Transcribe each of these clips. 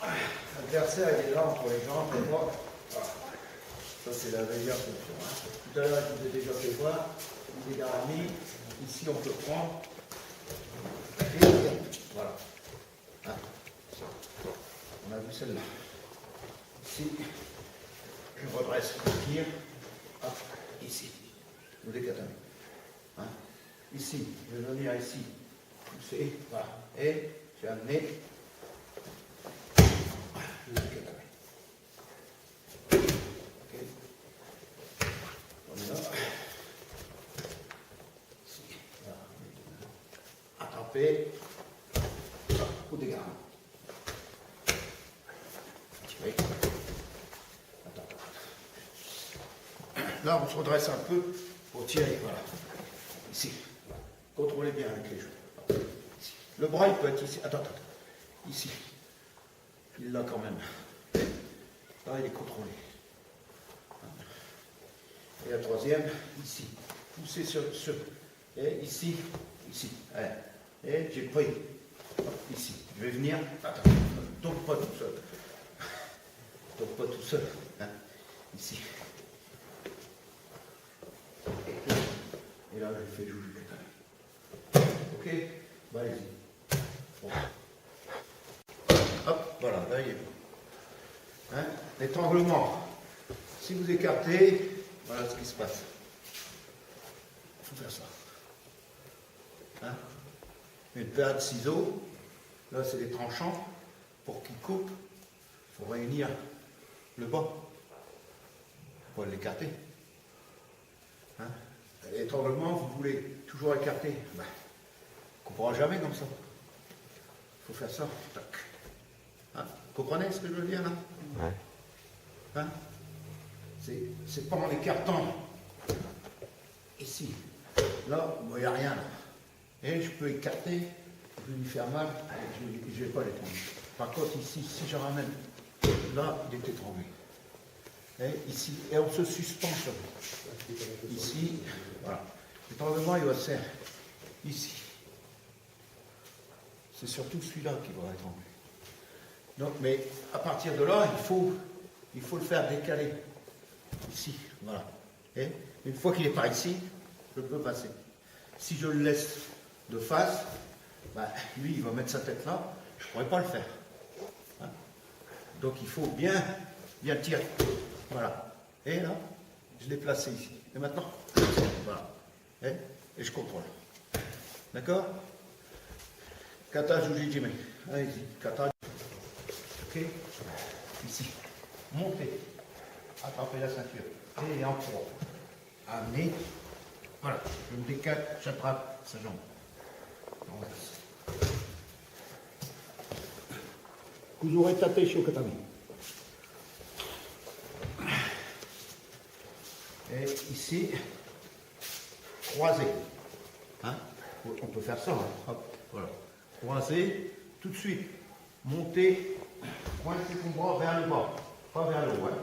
L'adversaire est déjà entre les jambes et moi. Voilà. Ça, c'est la meilleure fonction. Hein. Tout à l'heure, je vous ai déjà fait voir. Les garamis. Ici, on peut prendre. Et voilà. Hein. On a vu celle-là. Ici, je redresse le tir. Hop, ici. Vous décatez. Hein. Ici, je vais venir ici. Pousser. Voilà. Et j'ai amené. Je décatez. Ok. On est là. Ici. Voilà. Attraper. Coup de garde. Tirer. Attends. Là, on se redresse un peu pour tirer. Voilà. Ici. Contrôlez bien avec les genoux. Ici. Le bras, il peut être ici. Attends. Ici. Il l'a quand même. Là, il est contrôlé. Et la troisième, ici. Poussez sur ce. Et ici. Et j'ai pris. Ici. Je vais venir. Attends. Donc pas tout seul. Donc pas tout seul. Hein. Ici. Et là, je fais jouer. Ok. Bah, allez-y. Bon. Hop, voilà, là il est bon. Hein? L'étranglement. Si vous écartez, voilà ce qui se passe. Il faut faire ça. Hein? Une paire de ciseaux. Là, c'est des tranchants. Pour qu'ils coupent, il faut réunir le bas. Pour l'écarter. Hein? L'étranglement, vous voulez toujours écarter. Ben, on ne coupera jamais comme ça. Il faut faire ça. Tac. Hein? Vous comprenez ce que je veux dire là? Ouais. Hein? C'est pas en écartant ici. Là, il n'y a rien là. Et je peux écarter, je vais lui faire mal, je ne vais pas l'étrangler. Par contre, ici, si je ramène, là, il est étranglé. Et ici, et on se suspend sur lui. Ici, voilà. L'étranglement, il va se faire ici. C'est surtout celui-là qui va étrangler. Donc, mais à partir de là, il faut le faire décaler. Ici, voilà. Et une fois qu'il n'est pas ici, je peux passer. Si je le laisse de face, bah, lui, il va mettre sa tête là, je ne pourrais pas le faire. Hein? Donc, il faut bien tirer. Voilà. Et là, je l'ai placé ici. Et maintenant, voilà. Et je contrôle. D'accord? Kata Jujijime. Allez-y. Kata. Ok? Ici. Montez. Attrapez la ceinture. Et en pro. Amenez. Voilà. Je me décale, j'attrape sa jambe. Vous aurez tapé sur Katami. Et ici, croisé. Hein? On peut faire ça. Hein? Hop, voilà. Croisé, tout de suite. Montez, pointez ton bras vers le bas, pas vers le haut. Hein?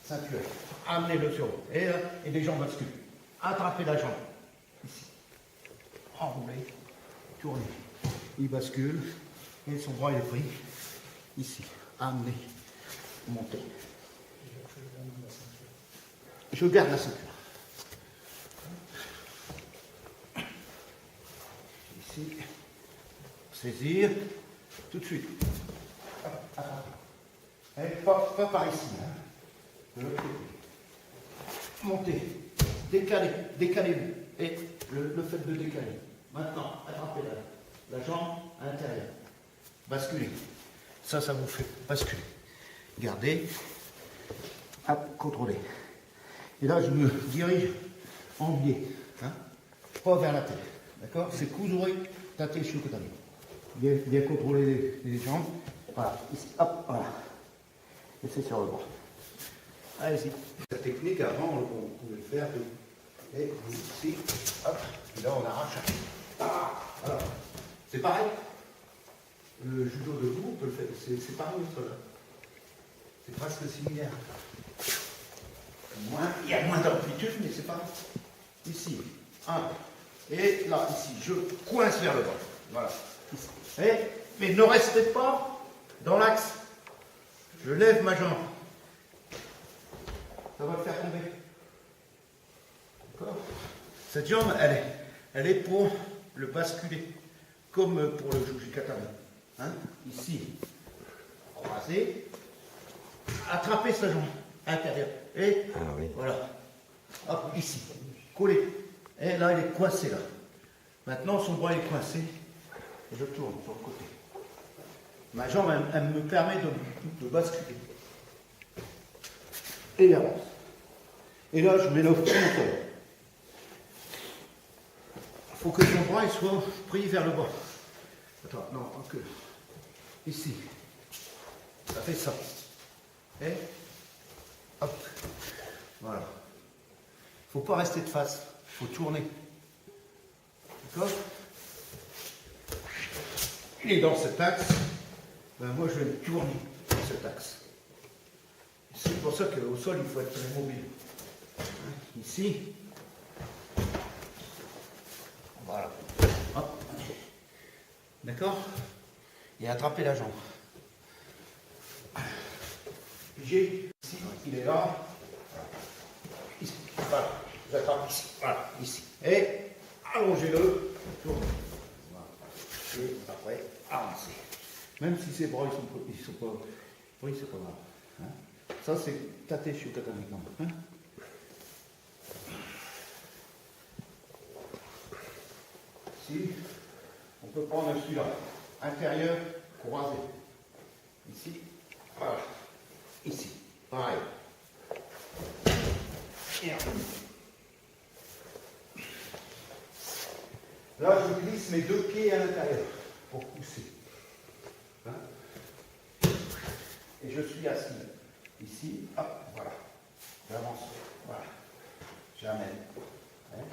Ceinture. Amenez-le sur haut. Et là, et les jambes basculent. Attrapez la jambe. Ici. Enroulez. Tournez. Il bascule. Et son bras il est pris. Ici. Amenez. Montez. Je garde la ceinture. Ici. Saisir. Tout de suite. Et pas par ici. Hein. De l'autre côté. Montez. Décalez-vous. Et le fait de décaler. Maintenant, attrapez la jambe à l'intérieur. Basculez. Ça vous fait basculer. Gardez. Hop, contrôlez. Et là, je me dirige en biais. Hein, pas vers la tête. D'accord? C'est Kuzuri Tate Shukotami. Bien contrôler les jambes. Voilà. Ici. Hop, voilà. Et c'est sur le bras. Allez-y. Cette technique, avant, on pouvait le faire. Et ici, hop, et là, on arrache. Ah, voilà. C'est pareil. Le judo debout, on peut le faire. C'est pareil, ça. C'est presque similaire. Il y a moins d'amplitude, mais c'est pas ici. Et là, ici, je coince vers le bas. Voilà. Ici. Mais ne restez pas dans l'axe Je lève ma jambe. Ça va le faire tomber. D'accord? Cette jambe, elle est pour le basculer, comme pour le Jujikatame. Hein? Ici, croiser, attraper sa jambe intérieure. Et voilà. Hop, ici, coller. Et là, il est coincé là. Maintenant, son bras est coincé. Et je tourne sur le côté. Ma jambe, elle me permet de basculer. Et il avance. Et là, je mets le front. Il faut que son bras il soit pris vers le bas. Attends, non, que ici. Ça fait ça. Et hop. Voilà. Il ne faut pas rester de face. Il faut tourner. D'accord? Il est dans cet axe. Ben moi, je vais le tourner dans cet axe. C'est pour ça qu'au sol, il faut être très mobile. Ici. Voilà. Hop. D'accord? Et attraper la jambe. J'ai ici, il est là. Ici. Voilà. J'attrape ici. Voilà. Ici. Et allongez-le. Tournez. Voilà. Et après, avancez. Même si ses bras ils sont pas. Oui, c'est pas grave. Hein? Ça, c'est Tate Shukatame. Hein? Ici, on peut prendre celui-là. Intérieur, croisé. Ici, voilà. Ici, pareil. Et là, je glisse mes deux pieds à l'intérieur pour pousser. Hein? Et je suis assis. Ici, hop, voilà. J'avance. Voilà. J'amène. Hein?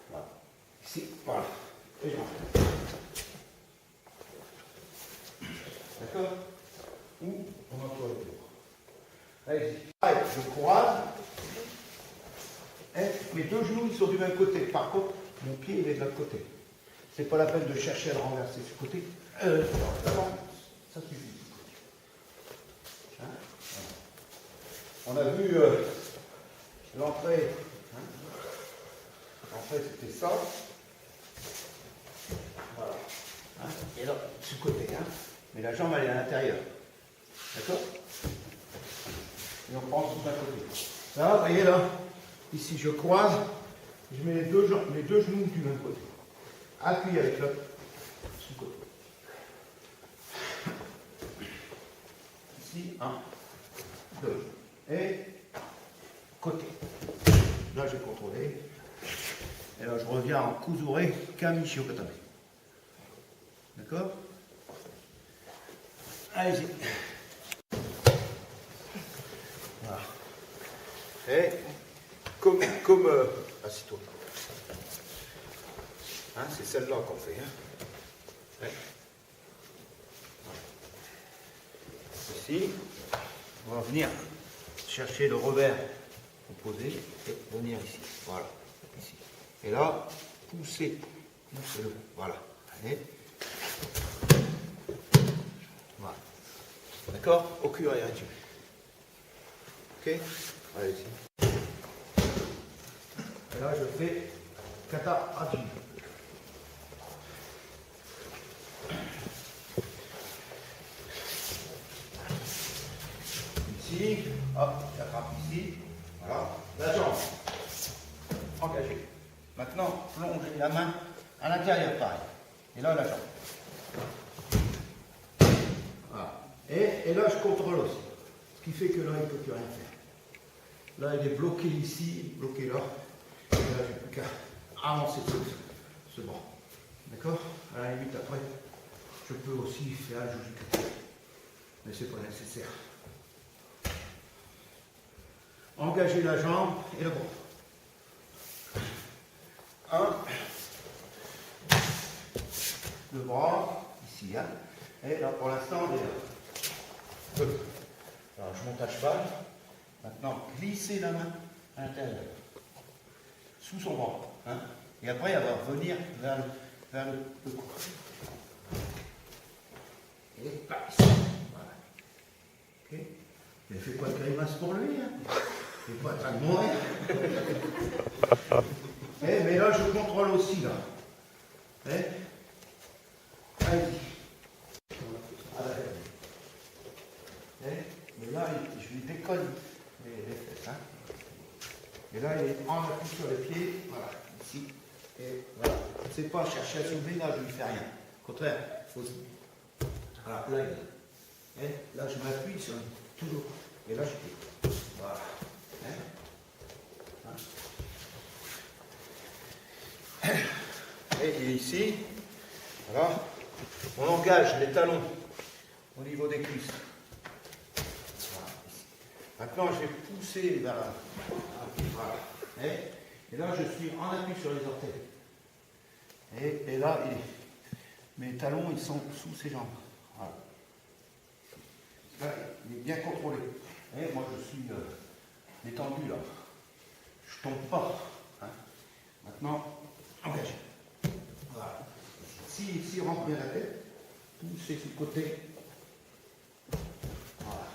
Voilà. Ici, voilà. Et je rentre. D'accord? Ou on emploie le tour. Allez-y. Allez, je croise. Et mes deux genoux, ils sont du même côté. Par contre, mon pied, il est de l'autre côté. C'est pas la peine de chercher à le renverser ce côté. Ça suffit. Hein? Voilà. On a vu l'entrée. Hein? L'entrée, c'était ça. Voilà. Hein? Et là, ce côté. Hein? Mais la jambe, elle est à l'intérieur. D'accord? Et on prend tout d'un côté. Là, vous voyez là, ici, je croise. Je mets les deux genoux du même côté. Appuie avec l'autre. Sous côté. Ici, 1, 2. Et côté. Là, j'ai contrôlé. Et là, je reviens en Kuzure Kami Shiokatame. D'accord? Allez-y. Voilà. Et comme assis-toi. Hein, c'est celle-là qu'on fait. Hein. Ouais. Ici, on va venir chercher le revers opposé et venir ici. Voilà. Ici. Et là, poussez-le. Voilà. Allez. Voilà. D'accord? Au cul et réduit. Ok? Allez-y. Et là, je fais kata agi. Ici, hop, j'attrape ici. Voilà. La jambe. Engagée. Maintenant, plongez la main à l'intérieur, pareil. Et là, la jambe. Voilà. Et là, je contrôle aussi. Ce qui fait que là, il ne peut plus rien faire. Là, il est bloqué ici, bloqué là. Et là, je n'ai plus qu'à avancer ce bras. D'accord? À la limite, après, je peux aussi faire un Jujikatame. Mais ce n'est pas nécessaire. Engagez la jambe et le bras. 1. Le bras, ici. Hein. Et là, pour l'instant, on est là. 2. Alors, je monte à cheval. Maintenant, glissez la main à l'intérieur. Sous son bras. Hein. Et après, elle va revenir vers le cou. Et pas ici. Voilà. Ok. Il fait pas de grimace pour lui, hein. Il n'est pas en train de mourir. Mais là, je contrôle aussi, là. Allez-y. Mais là, je lui décolle les fesses. Hein. Et là, il est en appui sur les pieds. Voilà, ici. Et voilà. C'est pas chercher à soulever, là, je ne lui fais rien. Au contraire, il faut se... Voilà, là, là, je m'appuie sur toujours. Et là, je fais. Voilà. Et ici, voilà, on engage les talons au niveau des cuisses. Voilà. Maintenant, je vais pousser vers là. Voilà. Et là, je suis en appui sur les orteils. Et là, mes talons, ils sont sous ses jambes. Voilà. Là, il est bien contrôlé. Et moi, je suis détendu là. Je ne tombe pas. Hein. Maintenant, engagez. Voilà. Si rentre bien la tête, poussez sur le côté. Voilà.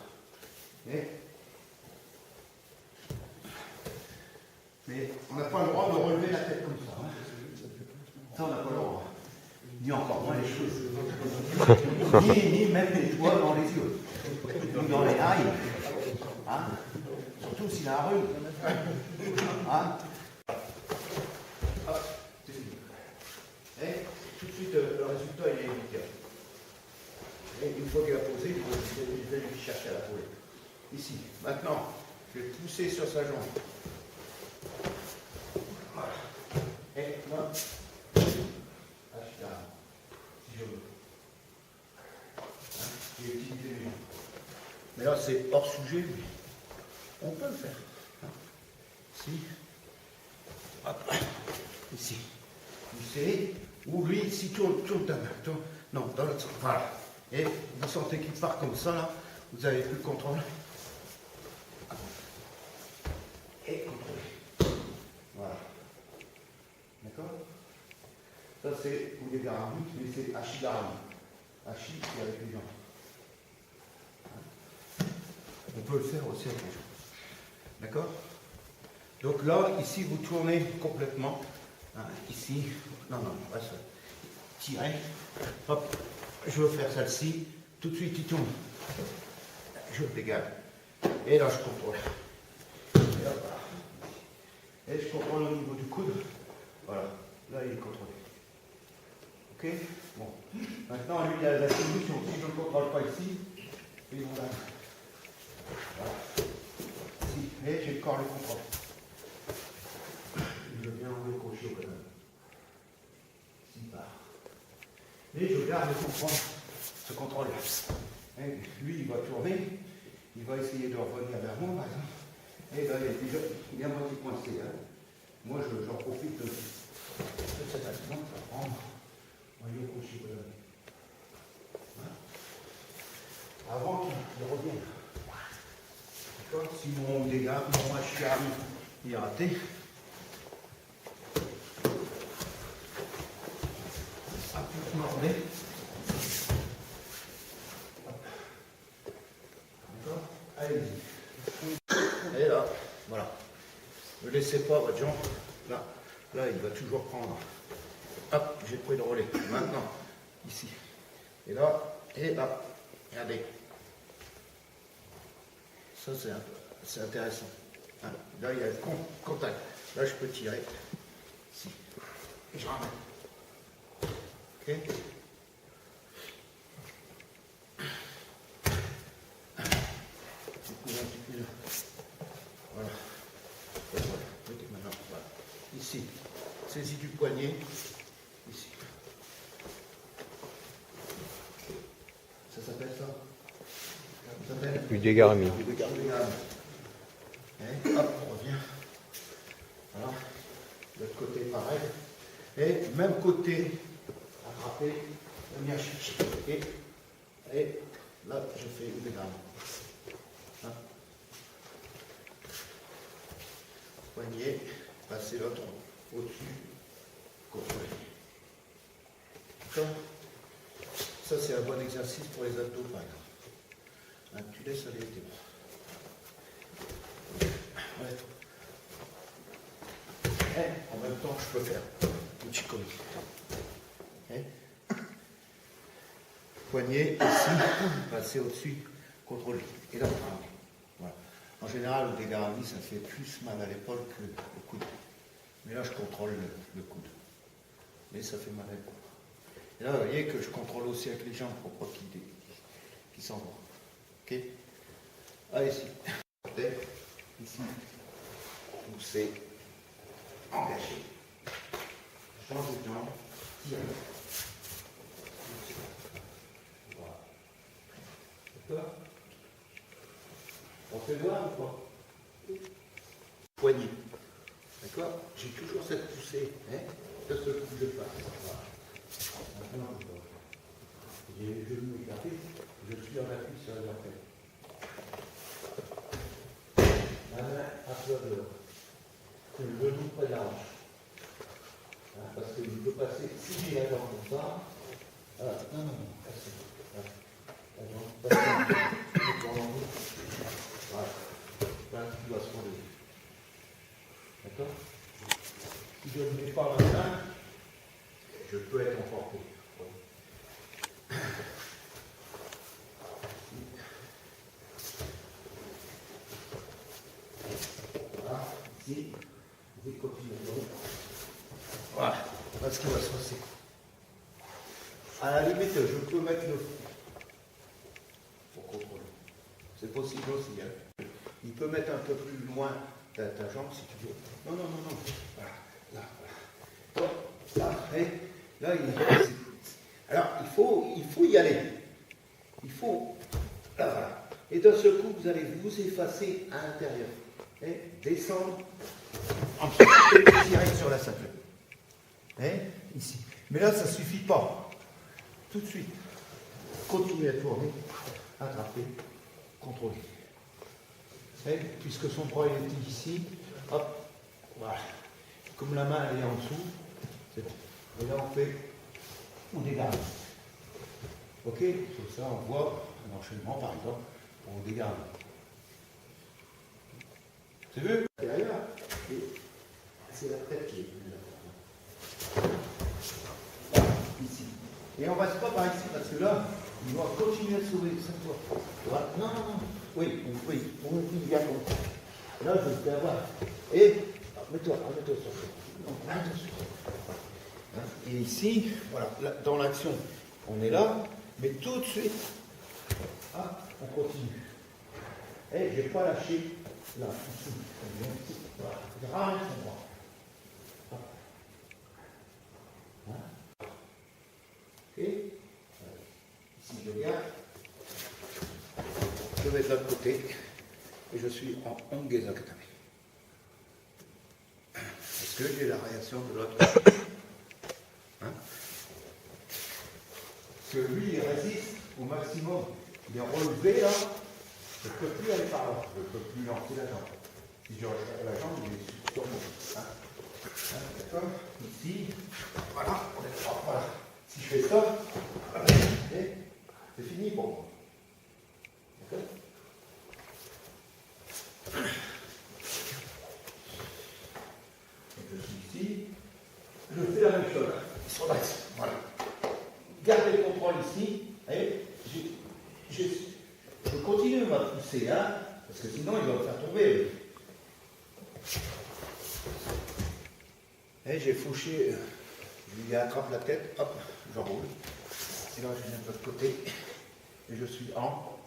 Mais on n'a pas le droit de relever la tête comme ça. Hein. Ça, on n'a pas le droit. Ni encore moins les cheveux. ni même les doigts dans les yeux. Ni dans les oreilles. Hein. Surtout s'il a un rhume. Hein. Tout de suite, le résultat, il est immédiat. Et une fois qu'il a posé, je vais lui chercher à la poser. Ici. Maintenant, je vais pousser sur sa jambe. Voilà. Et là, je suis là. Si je veux. Hein, j'ai utilisé mes jambes. Mais là, c'est hors sujet, mais on peut le faire. Ici. Hop. Ici. Poussez. Ou lui, si tourne ta main. Non, dans l'autre sens. Voilà. Et vous sentez qu'il part comme ça, là. Vous n'avez plus le contrôle. Et contrôlez. Voilà. D'accord? Ça, c'est pour les garabus, mais c'est Hachi-Garabu. Hachi, c'est avec les jambes. On peut le faire aussi avec les jambes. D'accord? Donc là, ici, vous tournez complètement. Hein, ici. Non, reste. Tirez. Hop. Je veux faire celle-ci. Tout de suite, il tourne. Je le dégage. Et là, je contrôle. Et hop. Et je contrôle au niveau du coude. Voilà. Là, il est contrôlé. Ok? Bon. Maintenant, lui, il a la solution. Si je ne le contrôle pas ici, il va là. Voilà. Ici. Et j'ai encore le contrôle. Je viens enlever le crochet au canal. Ici, part. Et je garde le contrôle. Ce contrôle. Et lui, il va tourner. Il va essayer de revenir vers moi, par exemple. Et là, il est à moitié coincé. Hein. Moi, j'en profite de cet accident pour prendre un lieu couché. Voilà. Avant qu'il revienne. D'accord? Si mon dégât, moi, je suis arrivé, il est raté. Mordez. D'accord? Allez-y. Et là, voilà. Ne laissez pas votre jambe. Là, il va toujours prendre. Hop, j'ai pris le relais. Maintenant, ici. Et là, regardez. Ça, c'est intéressant. Là, il y a le contact. Là, je peux tirer. Ici. Et je ramène. Ok. Voilà. Voilà. Ici. Saisie du poignet. Ici. Ça s'appelle ça? Ça s'appelle Udegarami. Hop, on revient. Voilà. L'autre côté, pareil. Et même côté. Attraper, venir chercher. Et là, je fais une gamme. Hein. Poignet, passer l'autre au-dessus, contrôler. D'accord? Ça, c'est un bon exercice pour les abdos, par exemple. Hein, tu laisses aller tes bras. Ouais. En même temps, je peux faire une chiconie. Poignet ici, passer au-dessus, contrôle. Et là, voilà. En général, au dégarni, ça fait plus mal à l'épaule que au coude. Mais là, je contrôle le coude. Mais ça fait mal à l'épaule. Et là, vous voyez que je contrôle aussi avec les jambes pour pas qu'ils s'envoient. Ok? Allez, ici. Ici. Pousser. Engagé. Change de jambe. Tire. Voilà. D'accord? On fait voir ou pas? Poignet. D'accord? J'ai toujours cette poussée. Hein? De ce coup de passe. Voilà. Maintenant, j'ai les genoux écartés. Je suis en appui sur la tête. La main à plat de l'eau. Le genou près de la hanche. Parce qu'il peut passer, si j'ai la jambe comme ça, voilà. Non, passer. Voilà. La jambe, passer. Voilà. Là, tu dois se relever. D'accord? Si je ne mets pas la main, je peux être emporté. Voilà, ici, vous continuez. Voilà, voilà ce qui va se passer. À la limite, je peux mettre le fond pour contrôler. C'est possible aussi. Hein. Il peut mettre un peu plus loin ta jambe si tu veux. Non. Voilà, là, voilà. Là, et là, alors, il faut y aller. Il faut. Là, voilà. Et d'un seul coup, vous allez vous effacer à l'intérieur. Et descendre. Ensuite, tirer sur la ceinture. Ici. Mais là, ça ne suffit pas. Tout de suite. Continuez à tourner, attraper, contrôler. Puisque son bras est ici, hop, voilà. Comme la main elle est en dessous, c'est bon. Et là, on dégarde. Ok? Sur ça, on voit un enchaînement, par exemple, on dégarde. C'est vu? C'est la tête qui est plus importante. Ici. Et on ne passe pas par ici parce que là, il doit continuer à sauver cette fois. Voilà. Non. Oui, on dit bien comme ça. Là, je vais avoir. Et mets-toi sur ça. Et ici, voilà, là, dans l'action, on est là, mais tout de suite, on continue. Et je n'ai pas lâché là, ici. Voilà. Je ramène son bras. Ok. Ici, je viens. Je vais de l'autre côté. Et je suis en Ongeza Katame. Est-ce que j'ai la réaction de l'autre côté? Parce que lui, il résiste au maximum. Il est relevé là. Je ne peux plus aller par là. Je ne peux plus lancer la jambe. Si je relève la jambe, il est sur moi. D'accord? Ici, voilà, on est trois. Voilà. Si je fais ça, c'est fini pour moi. D'accord? Je suis ici, je fais la même chose. Ils sont là. Voilà. Gardez le contrôle ici. Et je continue à pousser, hein, parce que sinon il va me faire tomber. Et j'ai fauché, je lui attrape la tête, hop, j'enroule. Et là je viens de l'autre côté. Et je suis en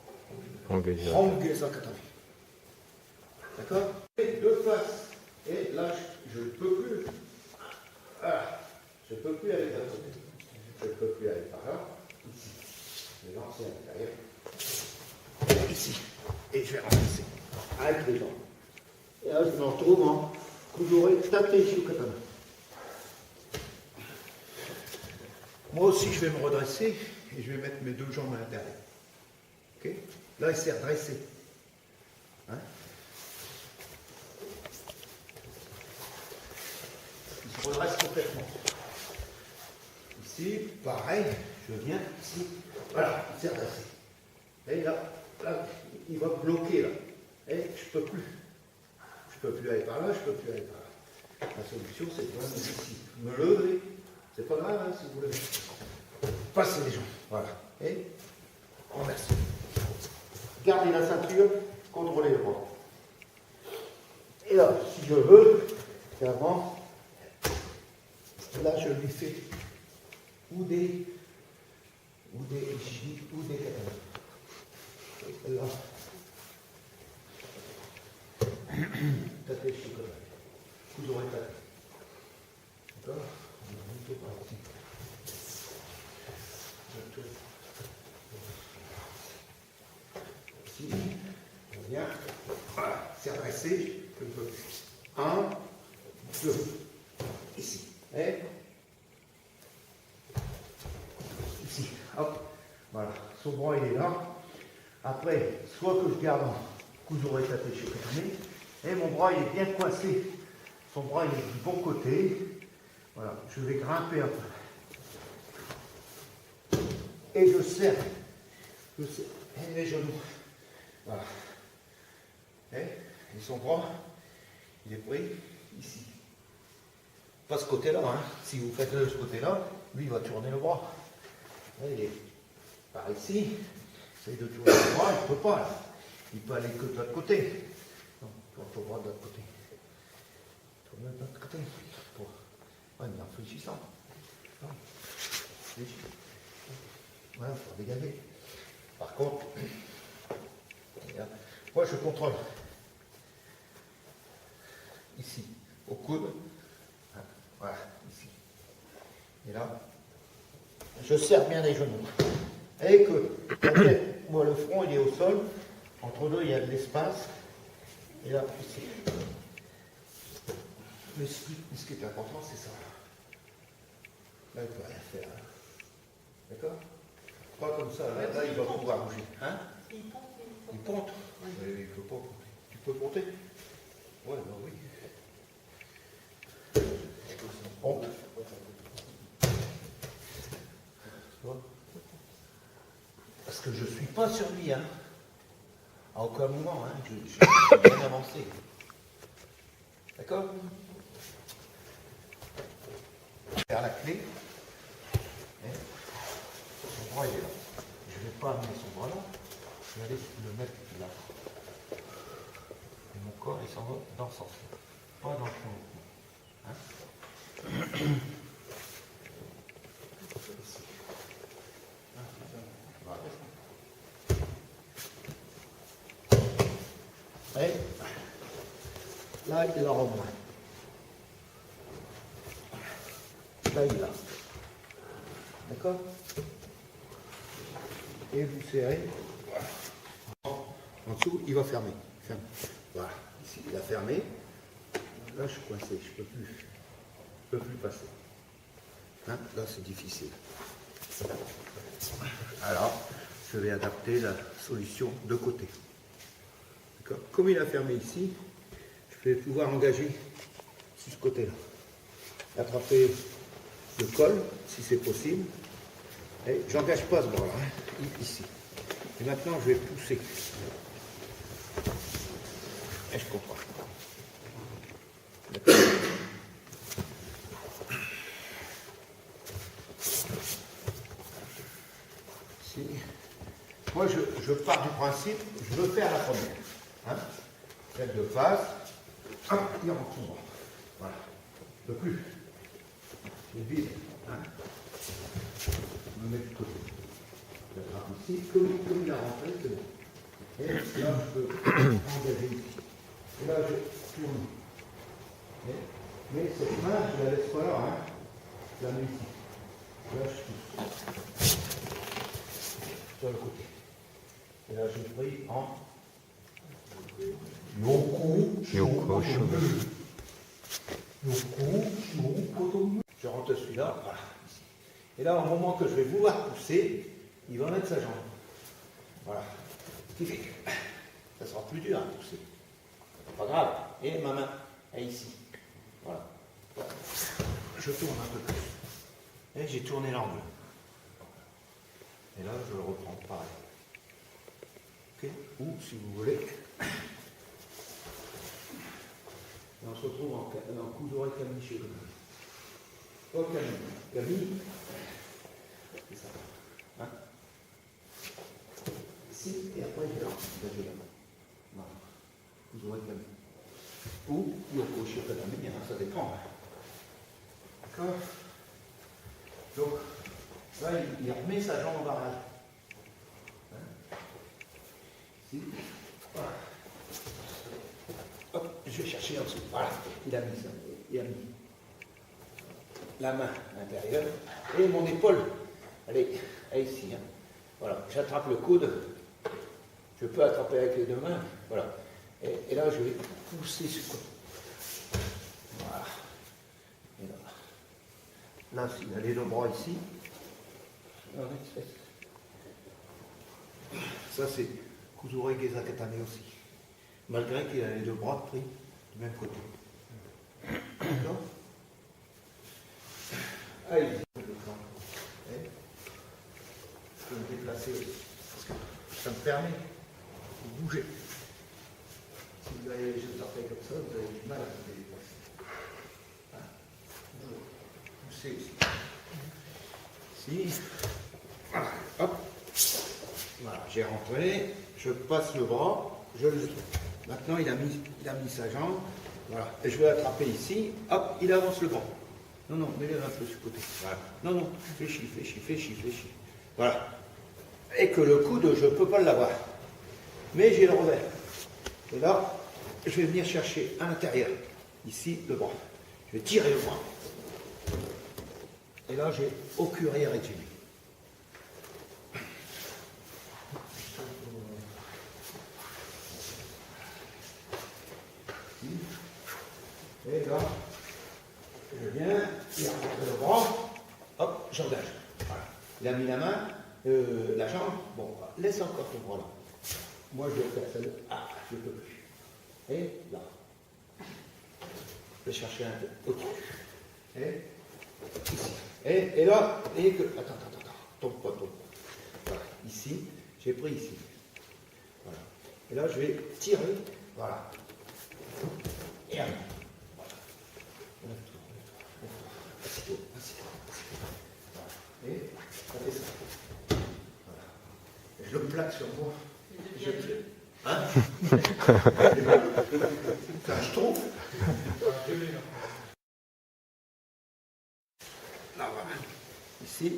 Ongeza Katame. D'accord? Et de face. Et là, je ne peux plus. Ah, je ne peux plus aller de l'autre côté. Je ne peux plus aller par là. Ici. Je vais lancer à l'intérieur. Ici. Et je vais renverser. Avec les jambes. Et là, je me retrouve en Kujore Tateishi Katame. Moi aussi, je vais me redresser et je vais mettre mes deux jambes à l'intérieur. Ok? Là, il s'est redressé. Hein? Il se redresse complètement. Ici, pareil, je viens ici. Voilà, il s'est redressé. Et là, il va bloquer là. Et je ne peux plus. peux plus aller par là, je peux plus aller par là. La solution, c'est de venir ici. Me lever, c'est pas grave hein, si vous levez. Passez les jambes, voilà. Et on reste. Gardez la ceinture, contrôlez le bras. Et là, si je veux, clairement, là je lui fais ou des katanas. Là. Tapez sur le vous aurez tapé. D'accord? On va monter par ici. Ici, on vient. Voilà, c'est redressé. Un peu plus. 1, 2. Ici. Et ici. Hop. Voilà. Son bras il est là. Après, soit que je garde coude oreille tapé chez Fermé, et mon bras il est bien coincé. Son bras il est du bon côté. Voilà, je vais grimper un peu. Et je serre. Et mes genoux. Voilà. Et son bras, il est pris ici. Pas ce côté-là, hein. Si vous faites de ce côté-là, lui il va tourner le bras. Là, il est par ici. Essaye de tourner le bras, il ne peut pas. Là. Il peut aller que de l'autre côté. Non, tourne ton bras de l'autre côté. Tourne de l'autre côté. Ouais, mais en réfléchissant. Voilà, il faut dégager. Par contre, moi je contrôle. Ici, au coude. Voilà, ici. Et là, je serre bien les genoux. Et que, moi le front il est au sol. Entre deux, il y a de l'espace. Et là, ici. Mais ce qui est important, c'est ça. Là, il ne peut rien faire. Hein. D'accord? Pas comme ça. Là, il va pouvoir bouger. Hein? Il ponte. Oui. Mais il ne peut pas ponter. Tu peux ponter? Ouais, ben oui. Ponte. Parce que je ne suis pas sur lui. Hein. À aucun moment, hein, je suis bien avancé. D'accord? Vers la clé. Et son bras il est là. Je ne vais pas amener son bras là. Je vais aller le mettre là. Et mon corps il s'en va dans ce sens-là. Pas dans le fond. Hein? Et là, il la remonte. Là, il l'a. D'accord? Et vous serrez. Voilà. En dessous, il va fermer. Ferme. Voilà. Ici, il a fermé. Là, je suis coincé. Je ne peux plus passer. Hein? Là, c'est difficile. Alors, je vais adapter la solution de côté. Comme il a fermé ici, je vais pouvoir engager sur ce côté-là. Attraper le col, si c'est possible. Et j'engage pas ce bras-là, hein, ici. Et maintenant, je vais pousser. Et je comprends. D'accord. Ici. Moi, je pars du principe, je veux faire la première. Hein? Celle de face, hop, il rentre son bras. Voilà. Je ne peux plus. Je vide. Hein? Je me mets de côté. Je l'attrape ici, comme il a rentré, c'est bon. Et là, je peux engager ici. Et là, je tourne. Mais cette main, je ne la laisse pas là. Hein? Je la mets ici. Là, je pousse. Sur le côté. Et là, je prie en je rentre celui-là, voilà. Et là, au moment que je vais vouloir pousser, il va mettre sa jambe. Voilà. Ce qui fait que ça sera plus dur à pousser. Pas grave. Et ma main est ici. Voilà. Je tourne un peu plus. Et j'ai tourné l'angle. Et là, je le reprends pareil. Ok? Ou si vous voulez. se retrouve en coup d'oreille Camille chez vous. Oh Camille. Camille. C'est ça. Hein? Ici, et après je vais là. Voilà. Coup d'oreille Camille. Ou Yoko chez Camille, ça dépend. D'accord? Donc, là, il remet sa jambe en barrage. Hein? Ici. Voilà. Hop, je vais chercher en dessous. Voilà, il a mis ça. Il a mis la main à l'intérieur et mon épaule, elle est ici. Hein. Voilà, j'attrape le coude. Je peux attraper avec les deux mains. Voilà. Et là, je vais pousser ce côté. Voilà. Et là, il a les deux bras ici. Ça, c'est Kuzure Gezakatame aussi. Malgré qu'il a les deux bras pris du même côté. D'accord? Allez, je peux me déplacer aussi. Parce que ça me permet de bouger. Si vous avez les jeux d'orteils comme ça, vous avez du mal à vous déplacer. Hein? Poussez aussi. Ici. Voilà. Hop. Voilà, j'ai rentré. Je passe le bras. Je le. Maintenant, il a mis sa jambe. Voilà. Et je vais l'attraper ici. Hop, il avance le bras. Non, non, mets-le un peu sur le côté. Voilà. Non, non, fléchis. Voilà. Et que le coude, je ne peux pas l'avoir. Mais j'ai le revers. Et là, je vais venir chercher à l'intérieur. Ici, le bras. Je vais tirer le bras. Et là, j'ai au cuirière étudié. Et là, je viens, il a rentré le bras, hop, j'engage. Voilà. Il a mis la main, la jambe, bon, laisse encore ton bras là. Moi, je vais faire celle-là. Ah, je ne peux plus. Et là. Je vais chercher un peu au-dessus. Et ici. Et là, et que. Attends. Tombe pas. Voilà. Ici, j'ai pris ici. Voilà. Et là, je vais tirer. Voilà. Et allez. Assis-toi. Voilà. Et ça fait ça. Voilà. Et je le plaque sur moi. Je tire. Hein? Je trouve. Là, voilà. Ici.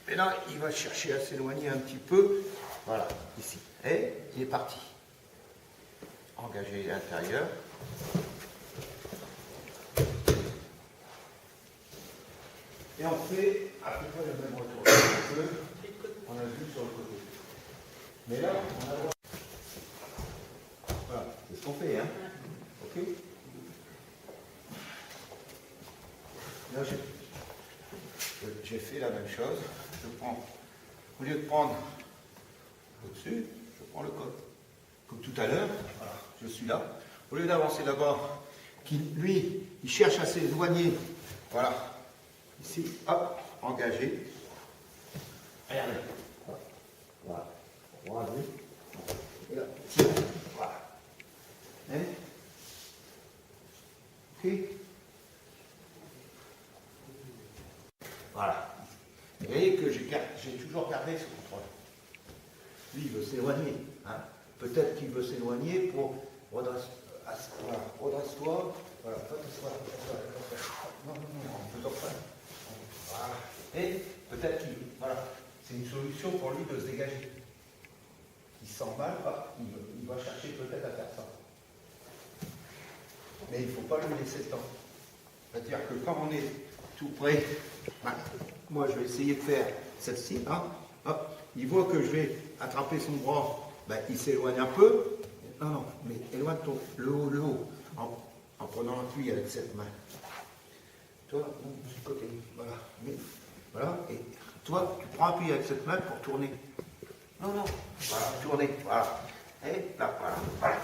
Et là, il va chercher à s'éloigner un petit peu. Voilà, ici. Et il est parti. Engagé à l'intérieur. Et on fait à peu près le même retour qu'on a vu sur le côté. Mais là, on a... Voilà, c'est ce qu'on fait, hein. Ok. Là, j'ai fait la même chose. Je prends, au lieu de prendre au-dessus, je prends le côte. Comme tout à l'heure, voilà, je suis là. Au lieu d'avancer d'abord, lui, il cherche à s'éloigner. Voilà. Ici, hop, engagé. Regardez. Voilà. Regardez. Et là, tiens. Voilà. Hein? Ok. Voilà. Vous voyez que j'ai toujours gardé ce contrôle. Lui, il veut s'éloigner. Hein. Peut-être qu'il veut s'éloigner pour redresse-toi. Voilà, redresse-toi. Non, en faisant ça. Voilà. Et peut-être qu'il. Voilà. C'est une solution pour lui de se dégager. Il se sent mal, il va chercher peut-être à faire ça. Mais il ne faut pas lui laisser le temps. C'est-à-dire que quand on est tout près, ben, moi je vais essayer de faire celle-ci, hein, hop, il voit que je vais attraper son bras, ben, il s'éloigne un peu. Non, mais éloigne le haut, en prenant appui avec cette main. Toi, du côté, voilà. Mais, voilà, et toi, tu prends appui avec cette main pour tourner. Non, voilà, tourner, voilà. Et là, voilà.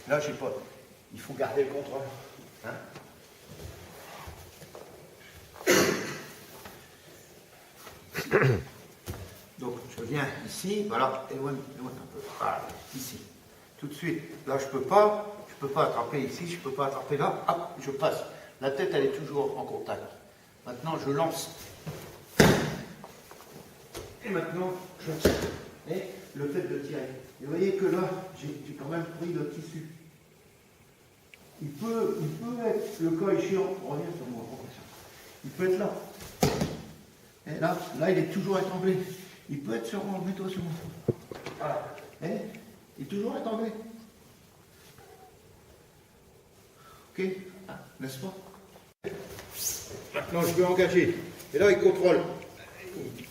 Là, j'ai pas. Il faut garder le contrôle. Hein? Donc, je viens ici, voilà, éloigne un peu. Voilà, ici. Tout de suite, là, je peux pas peux pas attraper ici, je ne peux pas attraper là. Hop, je passe. La tête, elle est toujours en contact. Maintenant, je lance. Et maintenant, je tire. Et le fait de tirer. Et vous voyez que là, j'ai quand même pris le tissu. Il peut être, le cas échéant, reviens sur moi, il peut être là. Et là, il est toujours étranglé. Il peut être sur moi, mets-toi sur moi. Voilà. Et il est toujours étranglé. Ok, n'est-ce pas? Maintenant, je vais engager. Et là, il contrôle.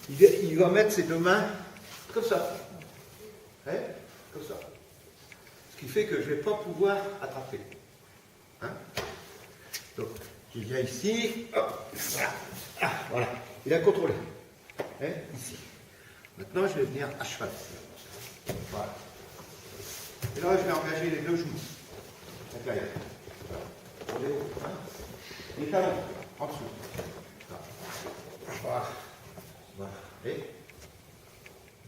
Il va mettre ses deux mains comme ça. Comme ça. Ce qui fait que je ne vais pas pouvoir attraper. Hein? Donc, je viens ici. Hop, voilà. Ah, voilà. Il a contrôlé. Ici. Maintenant, je vais venir à cheval. Voilà. Et là, je vais engager les deux genoux. Voilà. Les talons en dessous. Voilà. Voilà. Et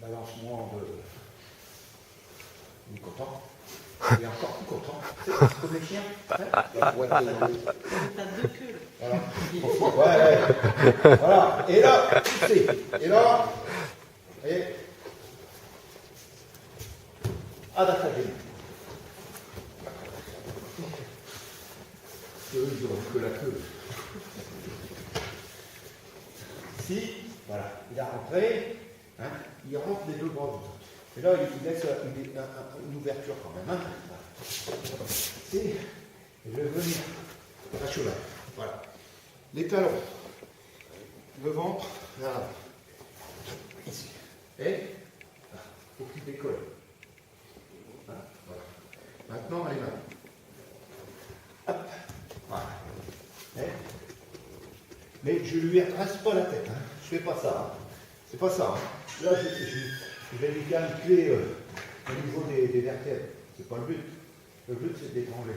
balancement de. Il est content. Il est encore plus content. C'est comme les chiens. T'as deux queues. Voilà. Ouais. Voilà. Et là, poussez. Et là. Et. Adaptagé. Eux, ils n'ont que la queue. Ici, voilà, il a rentré, hein, il rentre les deux bras. Et là, il laisse une ouverture quand même. Hein. Ici, et je vais venir à cheval. Voilà. Les talons, le ventre, là, ici. Et, il faut qu'il décolle. Voilà. Maintenant, les mains. Hop. Voilà. Mais je ne lui reste pas la tête. Hein. Je ne fais pas ça. Hein. C'est pas ça. Hein. Là, je vais lui calculer au niveau des vertèbres. C'est pas le but. Le but, c'est d'étrangler.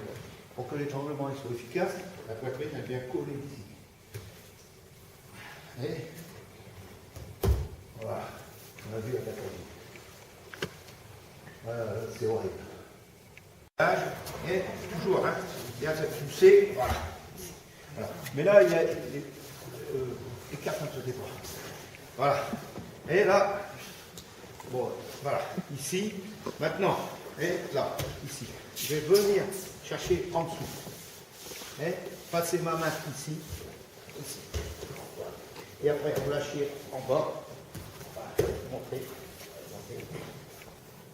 Pour que l'étranglement soit efficace, la poitrine est bien collée ici. Et voilà. On a vu la tête. Voilà, c'est horrible. Et toujours, hein, bien cette poussée, voilà. Voilà. Mais là, il y a écarte un peu tes bras. Voilà. Et là, bon, voilà, ici, maintenant, et là, ici. Je vais venir chercher en dessous. Et passer ma main ici, ici. Voilà. Et après, relâcher en bas. Voilà. Monter.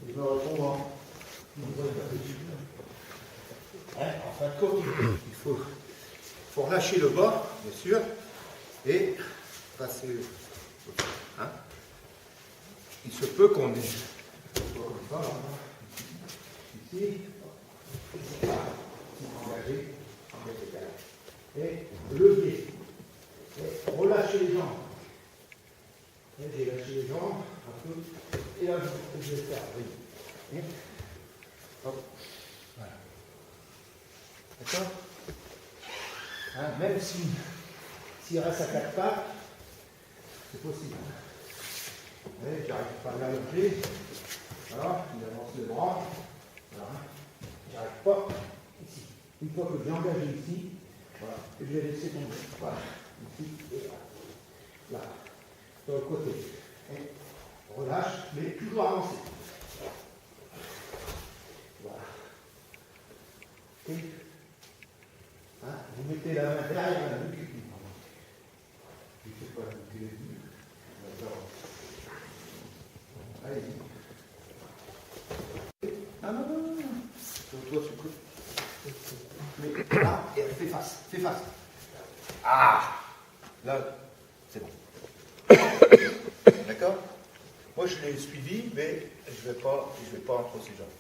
Et je me retrouve en. En fin de compte, il faut relâcher le bas, bien sûr, et passer. Hein? Il se peut qu'on ait. Ici, engagé, et levier. Et relâcher les jambes. Et j'ai lâché les jambes un peu, et là je vais faire. Oui. Hop. Voilà. D'accord? Hein, même s'il reste à quatre pattes, c'est possible. J'arrive pas à l'allonger. Voilà, il avance le bras. Voilà. J'arrive pas ici. Une fois que j'ai engagé ici, voilà, je vais laisser tomber. Voilà. Ici et là. Là. Sur le côté. Et relâche, mais toujours avancer. Voilà. Et, hein, vous mettez la main derrière la nuque. Je ne sais pas vous l'avez vu. Allez-y. Ah non, non, non, non. Toi, tu peux. Mais là, et fais face, fais face. Ah! Là, c'est bon. D'accord? Moi, je l'ai suivi, mais je ne vais pas entre ses jambes.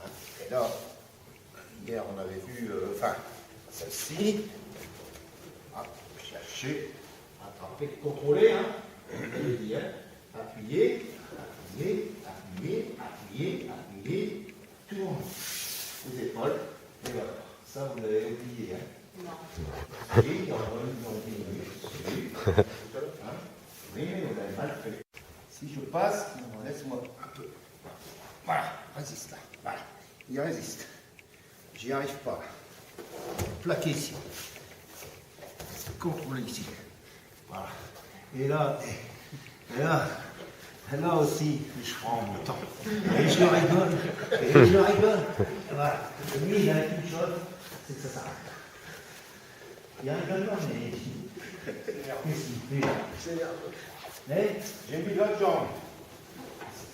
Hein? Et là, hier, on avait vu, celle-ci. Ah, chercher, attraper, contrôler, hein? Vous avez dit, hein? Appuyer, appuyer, appuyer, appuyer, appuyer, tourne. Les épaules, et voilà. Ça, vous l'avez oublié, hein? Non. Oui, on va oublié. Oui, mais vous avez mal fait. Si je passe, laisse-moi un peu. Voilà, résiste là. Voilà, il résiste. J'y arrive pas. Plaqué ici. Contrôler ici. Voilà. Et là aussi, je prends mon temps. Et je rigole. Voilà. Lui, il a une chose, c'est que ça s'arrête. Il rigole pas, mais qu'est-ce qu'il fait? Mais j'ai mis l'autre jambe.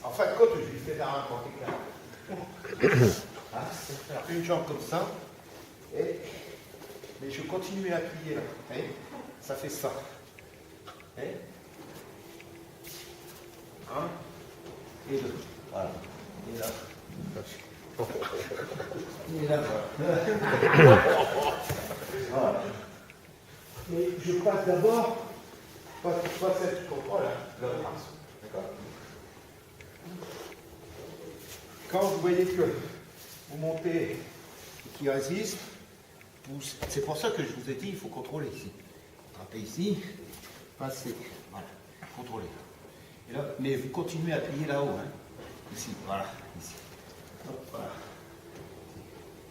En fin de compte, je lui fais faire un côté. Ah, c'est faire une jambe comme ça. Mais je continue à plier là. Ça fait ça. Un et deux. Voilà. Et là. Et là. Voilà. Et je passe d'abord, pas cette contrôle, le repasse. D'accord? Quand vous voyez que vous montez et qu'il résiste, c'est pour ça que je vous ai dit, il faut contrôler ici. Attrapez ici, passez, voilà, contrôlez. Et là, mais vous continuez à plier là-haut, hein. Ici, voilà, ici. Hop, voilà.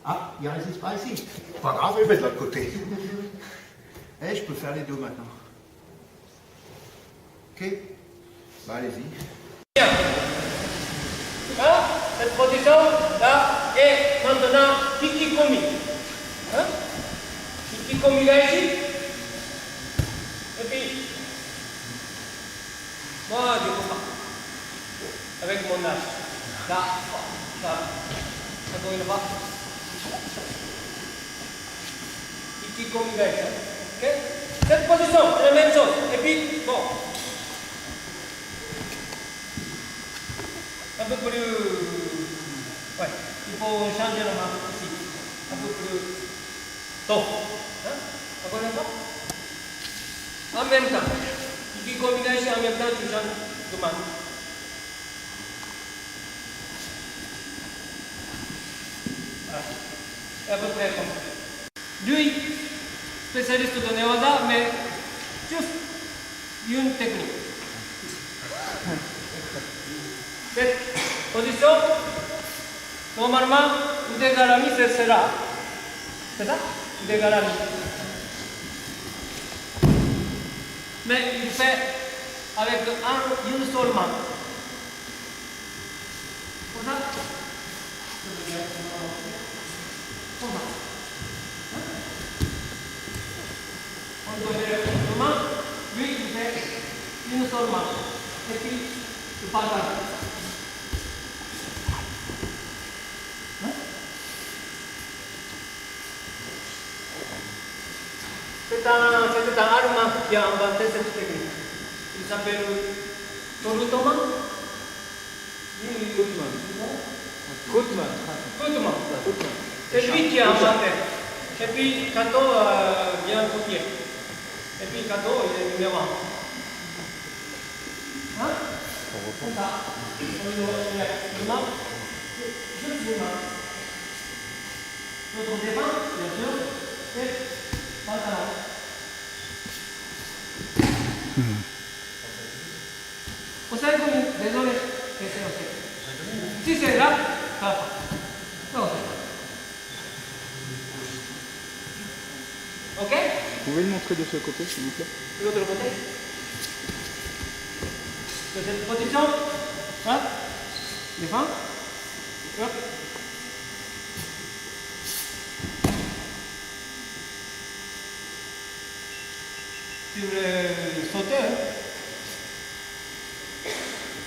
Ah, il ne résiste pas ici. Pas grave, je vais de l'autre côté. Je peux faire les deux maintenant. Ok? Bah, allez-y. Bien. Cette position là est maintenant Hikikomi. Hikikomi là ici. Et puis, moi je comprends. Avec mon âge. Là, ça go là-bas. Hikikomi là ici. Ok? Cette position, c'est la même chose. Et puis, bon. Un peu plus. Ouais, il faut changer la main ici. Un peu plus tôt. Encore une fois. En même temps. Ici, combination en même temps, tu changes de main. Voilà. Et à peu près comme ça. Lui, spécialiste de Newaza, mais juste une technique. Cette position, normalement, Udegarami, c'est là. C'est ça? Udegarami. Mais il fait avec une seule main. Comme ça? Comme ça. On donne une main, lui, il fait une seule main. Et puis, il parle là. C'est un Allemand qui a inventé cette technique. Il s'appelle Torutoma. Gutmann. C'est lui qui a inventé. Et puis Kato a bien copié. Et puis Kato, il est numéro 1. Hein? Comme ça. Une main. Juste une main. L'autre défend, bien sûr. Et pantalon. Au sein de désolé, si c'est là, ça va. Non, ok? Vous pouvez le montrer de ce côté, s'il vous plaît? De l'autre côté? De cette position? Hein? Défends. Hop. Tu veux sauter, hein?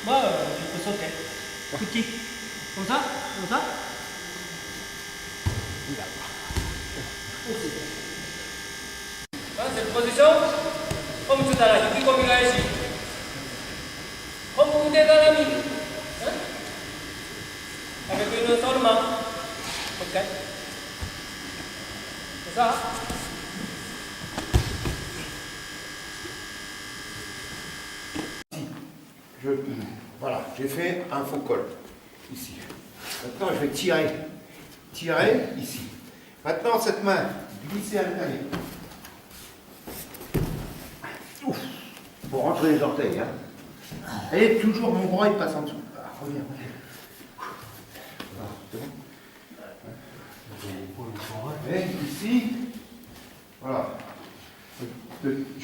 Bah, tu peux sauter. Petit. Comme ça? Comme ça? Cette position, comme tout à l'heure, Hikikomi ga ici. Comme Udegarami. Hein? Avec une seule main. Ok? C'est ça? Voilà, j'ai fait un faux col ici. Maintenant, je vais tirer ici. Maintenant, cette main, glisser à l'intérieur. Pour rentrer les orteils. Hein. Et toujours mon bras, il passe en dessous. Ah, reviens. Voilà, c'est bon.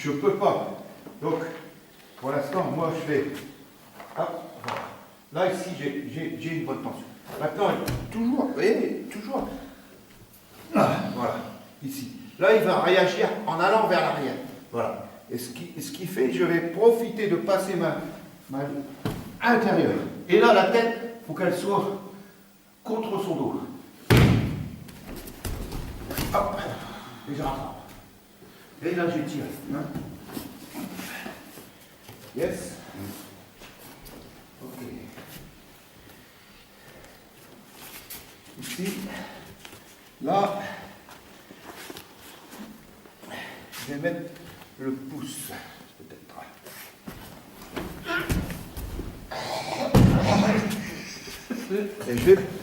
je peux pas. Donc, pour l'instant, moi, je fais. Hop, voilà. Là, ici, j'ai une bonne tension. Maintenant, toujours, vous voyez, toujours. Là, voilà, ici. Là, il va réagir en allant vers l'arrière. Voilà. Et ce qui fait, je vais profiter de passer ma intérieure. Et là, la tête, il faut qu'elle soit contre son dos. Hop, et je rattrape. Et là, j'étire. Hein. Yes. Ok. Ici, là, je vais mettre le pouce, peut-être.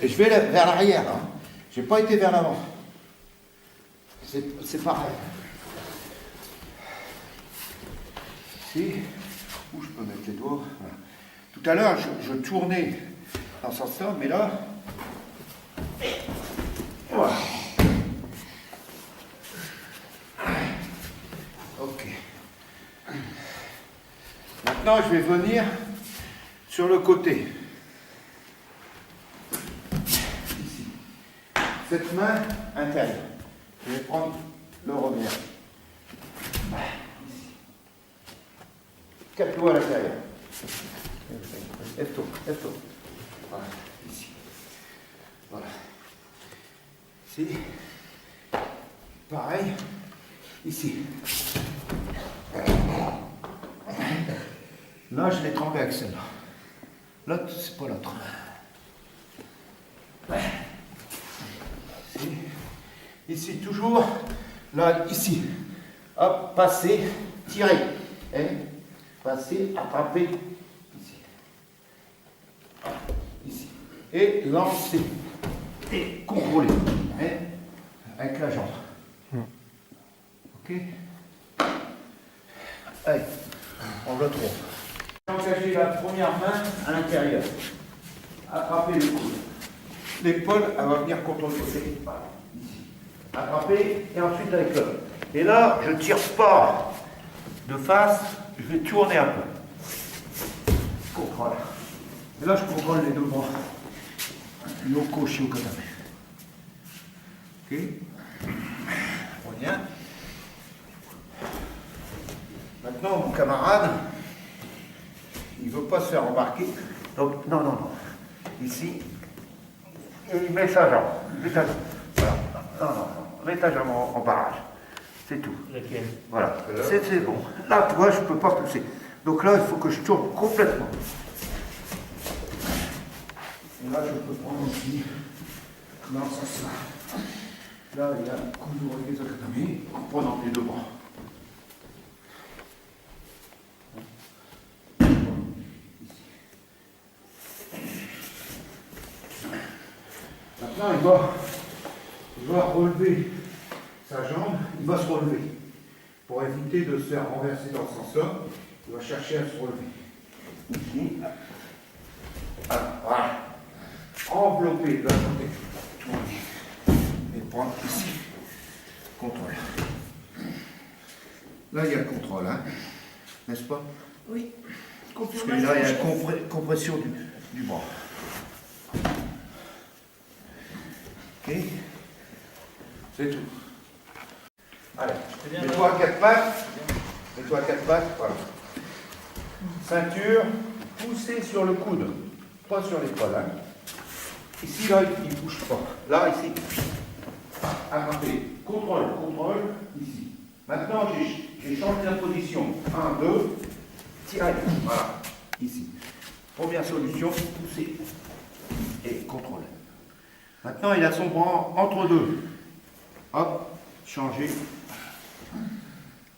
Et je vais vers l'arrière. Hein. Je n'ai pas été vers l'avant. C'est pareil. Ici, où je peux mettre les doigts. Voilà. Tout à l'heure, je tournais dans ce sens-là, mais là, voilà. Ok. Maintenant, je vais venir sur le côté. Ici. Cette main intérieure. Je vais prendre le revers. Ici. 4 doigts à l'intérieur. Lève-toi, lève-toi. Voilà, ici. Voilà. Ici. Pareil. Ici. Là, je l'ai trempé avec celle-là. L'autre, c'est pas l'autre. Ici. Ici, toujours. Là, ici. Hop, passer, tirer. Hein? Passer, attraper. Ici. Ici. Et lancer. Et contrôler. Hein? Avec la jambe. Ok? Allez, on le trouve. Engager la première main à l'intérieur. Attraper le coude. L'épaule, elle va venir contre le côté. Ici. Attraper et ensuite avec l'autre. Et là, je ne tire pas de face, je vais tourner un peu. Contrôle. Et là, je contrôle les deux bras. Yoko Shiokatame. Ok? On revient. Maintenant, mon camarade, il ne veut pas se faire embarquer. Donc, non, non, non. Ici, il met sa jambe. Met ta jambe. Voilà. Non, non, non. Mets ta jambe en barrage. C'est tout. Lequel? Voilà. C'est bon. Là, tu vois, je ne peux pas pousser. Donc là, il faut que je tourne complètement. Et là, je peux prendre aussi. Non, ça. Là, il y a Kuduro Gezokatame en prenant les deux bras. Maintenant, il va relever sa jambe, il va se relever. Pour éviter de se faire renverser dans ce sens-là, il va chercher à se relever. Ici. Voilà. Envelopper de la côté. Tourner. Et prendre ici. Contrôle. Là, il y a le contrôle, hein. N'est-ce pas? Oui. Parce que là, il y a la compression du bras. Ok? C'est tout. Allez, mets-toi à 4 pattes. Mets-toi à 4 pattes, voilà. Ceinture, poussez sur le coude, pas sur l'épaule. Hein. Ici, là, il ne bouge pas. Là, ici, attrapez. Contrôle, ici. Maintenant, j'ai changé la position. 1, 2, tirez. Voilà, ici. Première solution, poussez et contrôle. Maintenant, il a son bras entre deux. Hop, changer.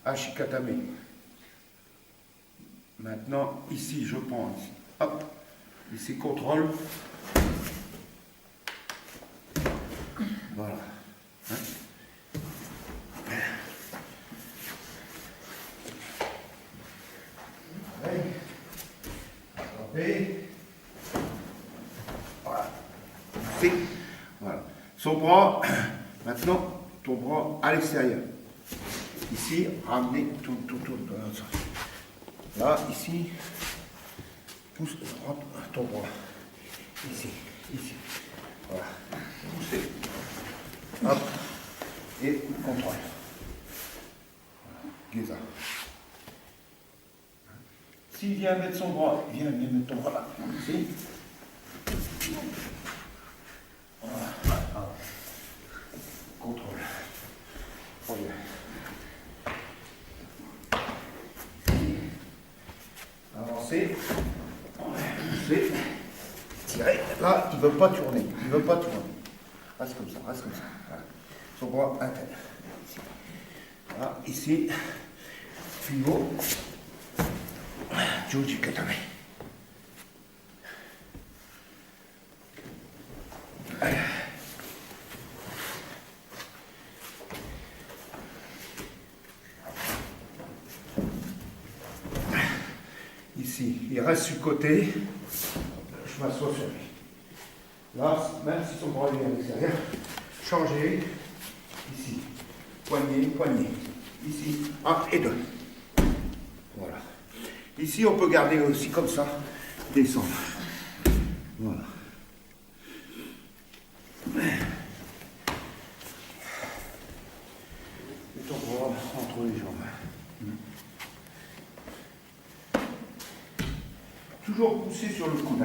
Ashikatame. Maintenant, ici, je prends ici. Hop, ici, contrôle. Voilà. Hein? Attraper. Voilà. C'est. Voilà. Son bras, maintenant, ton bras à l'extérieur. Ici, ramenez tout dans l'autre sens. Là, ici, pousse ton bras. Ici. Voilà. Poussez. Hop. Et contrôle. Voilà. S'il vient mettre son bras, viens mettre ton bras là. Ici. Voilà. Contrôle. Reviens. Avancez. Poussez. Tirez. Là, il ne veut pas tourner. Reste comme ça. Voilà. Son bras interne. Ici. Voilà. Ici. Pivot. Juji katame. Ici, il reste sur le côté. Je m'assois sur lui. Là, même si son bras est à l'extérieur, changez. Ici, poignet. Ici, 1 et 2. Voilà. Ici, on peut garder aussi comme ça, descendre. Voilà. Mets ton bras entre les jambes. Toujours pousser sur le coude.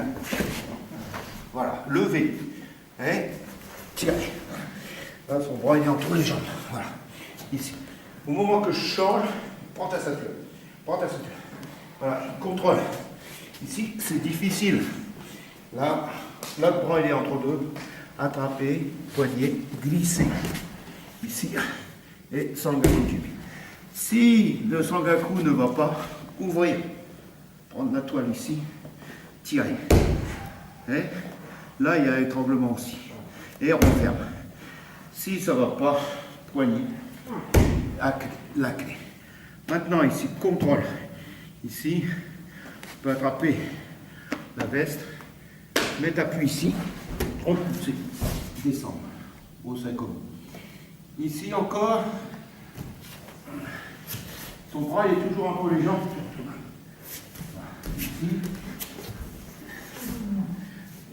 Voilà, levez. Et tirez. Là, son bras il est entre les jambes. Voilà. Ici. Au moment que je change, prends ta ceinture. Voilà, contrôle. Ici, c'est difficile. Là, l'autre bras il est entre deux. Attrapez, poignet, glissez. Ici. Et Sangaku Jimi. Si le Sangaku ne va pas, ouvrez. Prendre la toile ici. Tirez. Et là, il y a étranglement aussi. Et on ferme. Si ça ne va pas, poignet, la clé. Maintenant, ici, contrôle. Ici, on peut attraper la veste, mettre appui ici, repousser, descendre. Au 5 comme. Ici encore, son bras il est toujours entre les jambes. Ici.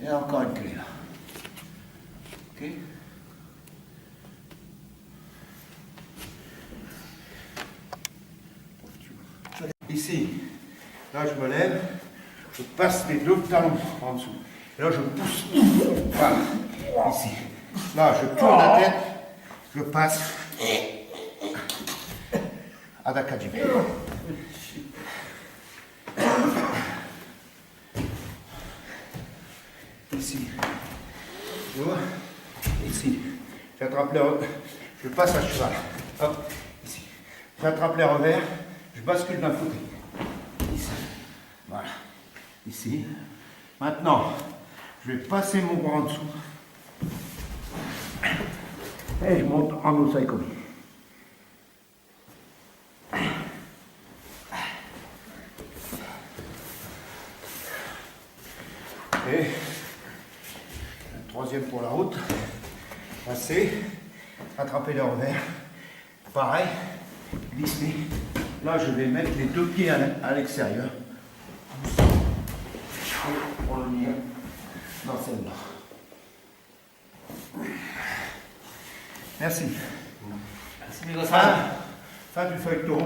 Et encore une clé là. Ok. Ici, là je me lève, je passe les deux talons en dessous. Et là je pousse. Voilà. Ici. Là je tourne la tête, je passe. Adakajime. Ici. Tu vois? Ici. J'attrape les revers. Je passe à cheval. Hop. Ici. J'attrape les revers. Je bascule d'un côté. Ici. Voilà. Ici. Maintenant, je vais passer mon bras en dessous. Et je monte en osaikomi. Et un troisième pour la route. Passer. Attraper les revers. Pareil. Glisser. Là, je vais mettre les deux pieds à l'extérieur. Pour le venir dans celle-là. Merci. Merci, Migo-san. Fin du feuilleton.